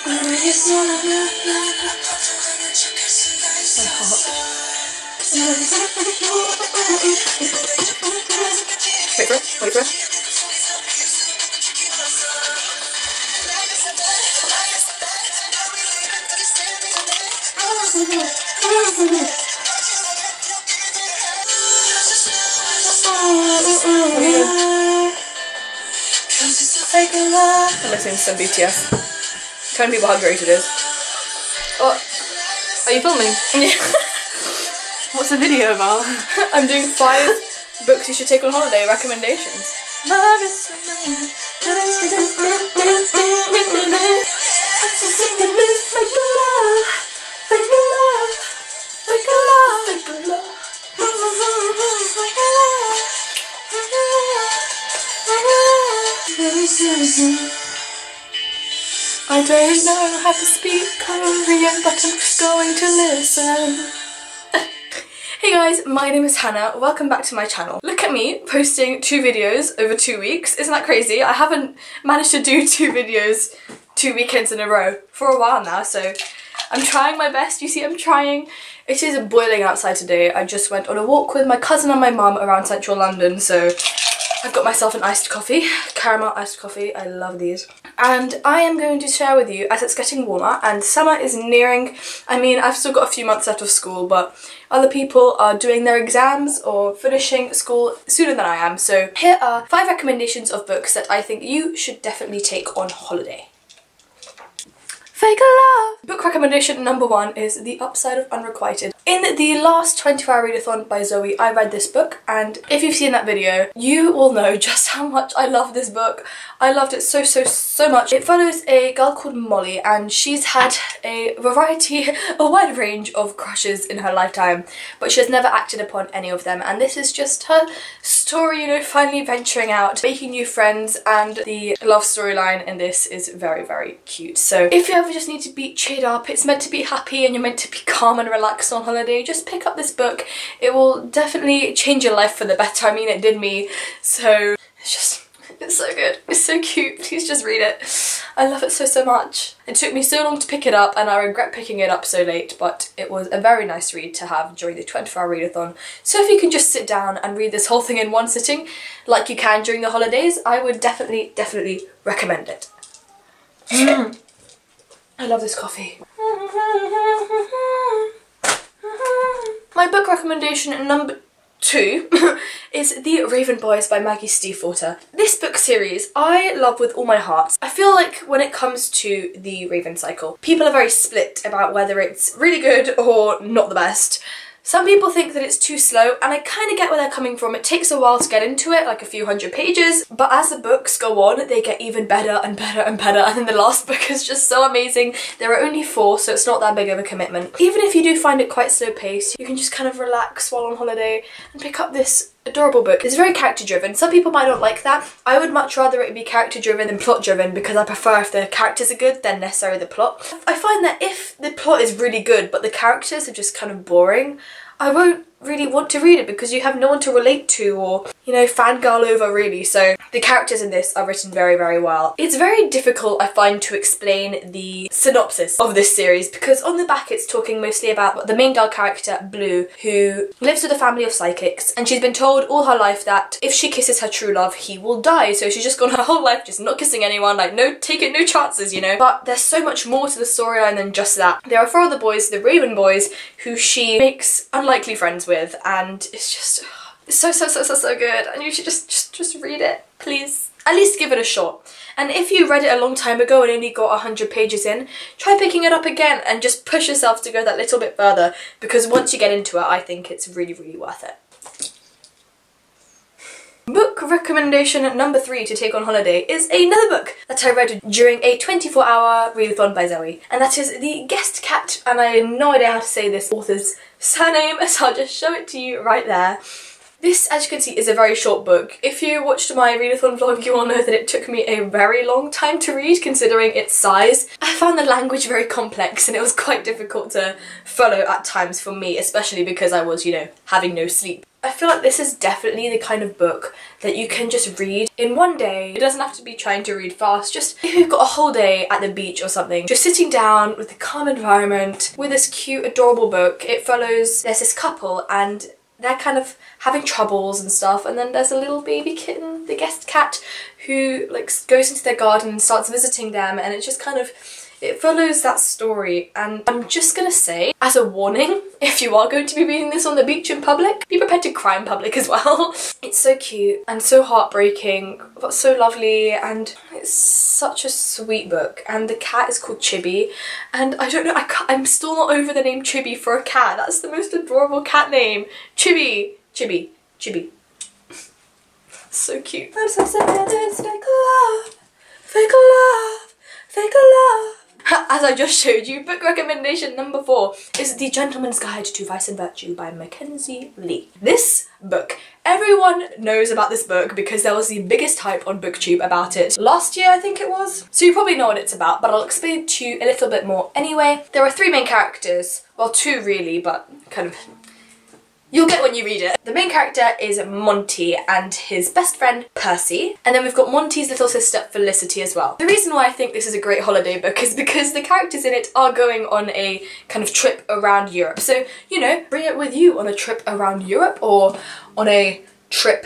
Wait for it, wait for it. I'm listening to some BTS. Tell me how great it is. Oh, are you filming? Yeah. What's the video about? I'm doing 5 books you should take on holiday recommendations. Love is so I don't know how to speak Korean, but I'm just going to listen. Hey guys, my name is Hannah. Welcome back to my channel. Look at me posting 2 videos over 2 weeks. Isn't that crazy? I haven't managed to do 2 videos 2 weekends in a row for a while now, so I'm trying my best. You see, I'm trying. It is boiling outside today. I just went on a walk with my cousin and my mum around central London, so I've got myself an iced coffee, caramel iced coffee. I love these. And I am going to share with you, as it's getting warmer and summer is nearing. I mean, I've still got a few months left of school, but other people are doing their exams or finishing school sooner than I am. So here are 5 recommendations of books that I think you should definitely take on holiday. Fake love! Book recommendation number 1 is The Upside of Unrequited. In the last 24-hour readathon by Zoe, I read this book, and if you've seen that video, you will know just how much I love this book. I loved it so much. It follows a girl called Molly, and she's had a wide range of crushes in her lifetime, but she has never acted upon any of them, and this is just her story, you know, finally venturing out, making new friends, and the love storyline in this is very cute. So if you ever just need to be cheered up, it's meant to be happy and you're meant to be calm and relaxed on holiday, just pick up this book. It will definitely change your life for the better. I mean, it did me. So it's so good. It's so cute. Please just read it. I love it so much. It took me so long to pick it up and I regret picking it up so late, but it was a very nice read to have during the 24-hour readathon. So if you can just sit down and read this whole thing in one sitting, like you can during the holidays, I would definitely recommend it. I love this coffee. My book recommendation number 2 is The Raven Boys by Maggie Stiefvater. This book series I love with all my heart. I feel like when it comes to the Raven cycle, people are very split about whether it's really good or not the best. Some people think that it's too slow, and I kind of get where they're coming from. It takes a while to get into it, like a few hundred pages, but as the books go on, they get even better and better, and then the last book is just so amazing. There are only 4, so it's not that big of a commitment. Even if you do find it quite slow paced, you can just kind of relax while on holiday and pick up this adorable book. It's very character driven. Some people might not like that. I would much rather it be character driven than plot driven, because I prefer if the characters are good than necessarily the plot. I find that if the plot is really good but the characters are just kind of boring, I won't really want to read it because you have no one to relate to or, you know, fangirl over really. So the characters in this are written very well. It's very difficult, I find, to explain the synopsis of this series because on the back it's talking mostly about the main girl character, Blue, who lives with a family of psychics, and she's been told all her life that if she kisses her true love, he will die. So she's just gone her whole life just not kissing anyone, like no chances, you know. But there's so much more to the storyline than just that. There are 4 other boys, the Raven Boys, who she makes unlikely friends with, and it's just so good, and you should just read it, please. At least give it a shot. And if you read it a long time ago and only got 100 pages in, try picking it up again and just push yourself to go that little bit further, because once you get into it, I think it's really worth it. Book recommendation number 3 to take on holiday is another book that I read during a 24-hour readathon by Zoe, and that is The Guest Cat, and I have no idea how to say this author's surname, so I'll just show it to you right there. This, as you can see, is a very short book. If you watched my readathon vlog, you all know that it took me a very long time to read considering its size. I found the language very complex and it was quite difficult to follow at times for me, especially because I was, you know, having no sleep. I feel like this is definitely the kind of book that you can just read in one day. It doesn't have to be trying to read fast, just if you've got a whole day at the beach or something, just sitting down with a calm environment with this cute, adorable book. It follows, there's this couple and they're kind of having troubles and stuff, and then there's a little baby kitten, the guest cat, who like goes into their garden and starts visiting them, and it just kind of, it follows that story. And I'm just gonna say, as a warning, if you are going to be reading this on the beach in public, be prepared to cry in public as well. It's so cute and so heartbreaking, but so lovely, and it's such a sweet book. And the cat is called Chibi, and I don't know, I'm still not over the name Chibi for a cat. That's the most adorable cat name. Chibi, Chibi, Chibi. So cute. I'm so sad, it's fake love, fake love, fake love. As I just showed you, book recommendation number 4 is The Gentleman's Guide to Vice and Virtue by Mackenzie Lee. This book, everyone knows about this book because there was the biggest hype on BookTube about it last year, I think it was. So you probably know what it's about, but I'll explain it to you a little bit more anyway. There are 3 main characters, well 2 really, but kind of you'll get when you read it. The main character is Monty and his best friend Percy, and then we've got Monty's little sister Felicity as well. The reason why I think this is a great holiday book is because the characters in it are going on a kind of trip around Europe. So, you know, bring it with you on a trip around Europe or on a trip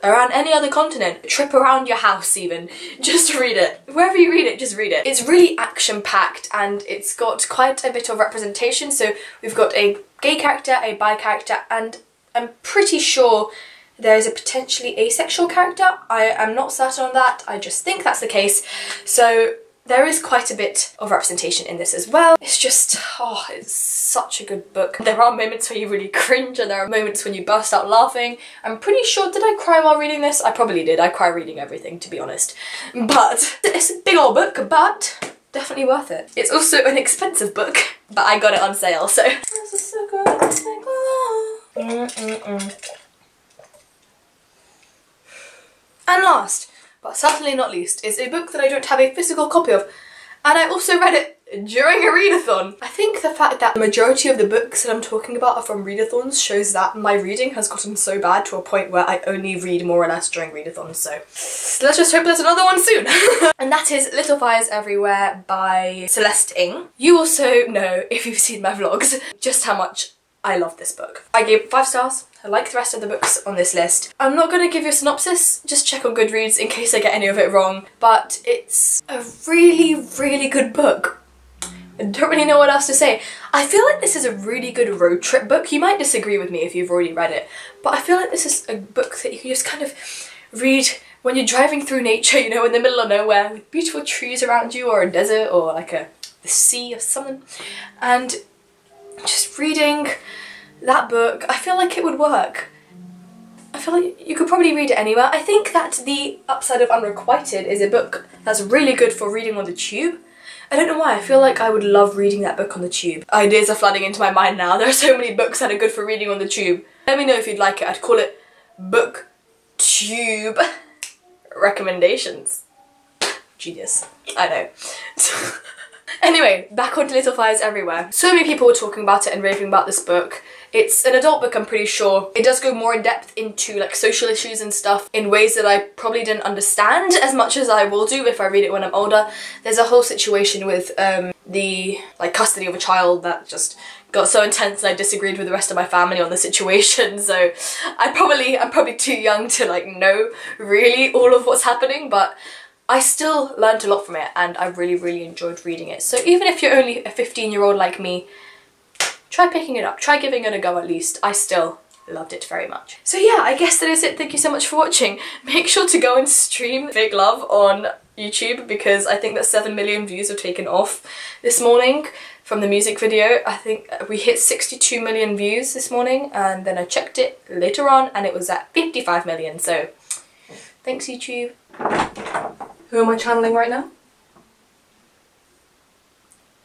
around any other continent, a trip around your house even. Just read it. Wherever you read it, just read it. It's really action-packed and it's got quite a bit of representation. So we've got a gay character, a bi character, and I'm pretty sure there is a potentially asexual character. I am not certain on that, I just think that's the case. So there is quite a bit of representation in this as well. It's just, oh, it's such a good book. There are moments where you really cringe and there are moments when you burst out laughing. I'm pretty sure, did I cry while reading this? I probably did. I cry reading everything, to be honest. But it's a big old book, but definitely worth it. It's also an expensive book, but I got it on sale, so. This is so good. And last, but certainly not least, is a book that I don't have a physical copy of, and I also read it during a readathon. I think the fact that the majority of the books that I'm talking about are from readathons shows that my reading has gotten so bad to a point where I only read more or less during readathons, so let's just hope there's another one soon. And that is Little Fires Everywhere by Celeste Ng. You also know, if you've seen my vlogs, just how much I love this book. I gave it 5 stars. I like the rest of the books on this list. I'm not going to give you a synopsis, just check on Goodreads in case I get any of it wrong, but it's a really, really good book. I don't really know what else to say. I feel like this is a really good road trip book. You might disagree with me if you've already read it, but I feel like this is a book that you can just kind of read when you're driving through nature, you know, in the middle of nowhere with beautiful trees around you, or a desert, or like the sea or something, and just reading that book, I feel like it would work. I feel like you could probably read it anywhere. I think that The Upside of Unrequited is a book that's really good for reading on the tube. I don't know why, I feel like I would love reading that book on the tube. Ideas are flooding into my mind now. There are so many books that are good for reading on the tube. Let me know if you'd like it. I'd call it Book Tube Recommendations. Genius. I know. Anyway, back onto Little Fires Everywhere. So many people were talking about it and raving about this book. It's an adult book, I'm pretty sure. It does go more in depth into like social issues and stuff in ways that I probably didn't understand as much as I will do if I read it when I'm older. There's a whole situation with the like custody of a child that just got so intense and I disagreed with the rest of my family on the situation, so I'm probably too young to like know really all of what's happening, but I still learned a lot from it and I really, really enjoyed reading it. So even if you're only a 15-year-old like me, try picking it up, try giving it a go at least. I still loved it very much. So yeah, I guess that is it. Thank you so much for watching. Make sure to go and stream Fake Love on YouTube because I think that 7 million views were taken off this morning from the music video. I think we hit 62 million views this morning, and then I checked it later on and it was at 55 million. So thanks YouTube. Who am I channeling right now?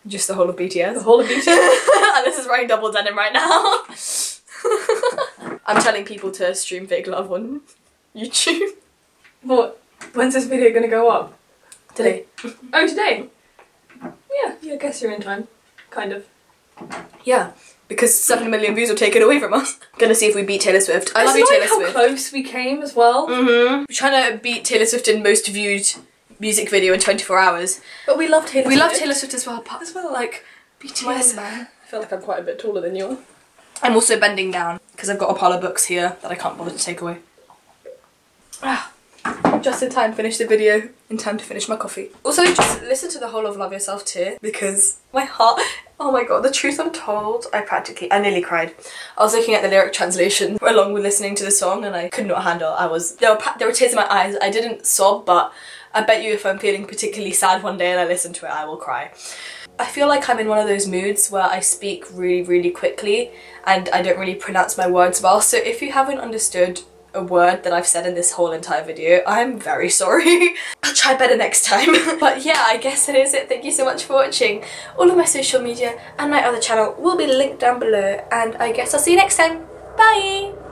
Just the whole of BTS. The whole of BTS. And this is wearing double denim right now. I'm telling people to stream Fake Love on YouTube. What? When's this video gonna go up? Today. Oh, today? Yeah, I guess you're in time. Kind of. Yeah, because 7 million views will take it away from us. Gonna see if we beat Taylor Swift. I love you, Taylor Swift. How close we came as well. We're trying to beat Taylor Swift in most viewed music video in 24 hours. But we love Taylor Swift. We love Taylor Swift as well, but like BTS, man. I feel like I'm quite a bit taller than you. I'm also bending down because I've got Athroneofbooks here that I can't bother to take away. Just in time, finish the video in time to finish my coffee. Also, just listen to the whole of Love Yourself too, because my heart, oh my god, the truth I'm told, I nearly cried. I was looking at the lyric translation along with listening to the song and I could not handle. There were tears in my eyes. I didn't sob, but I bet you if I'm feeling particularly sad one day and I listen to it, I will cry. I feel like I'm in one of those moods where I speak really quickly and I don't really pronounce my words well, so if you haven't understood a word that I've said in this whole entire video, I'm very sorry. I'll try better next time. But yeah, I guess that is it. Thank you so much for watching. All of my social media and my other channel will be linked down below, and I guess I'll see you next time. Bye!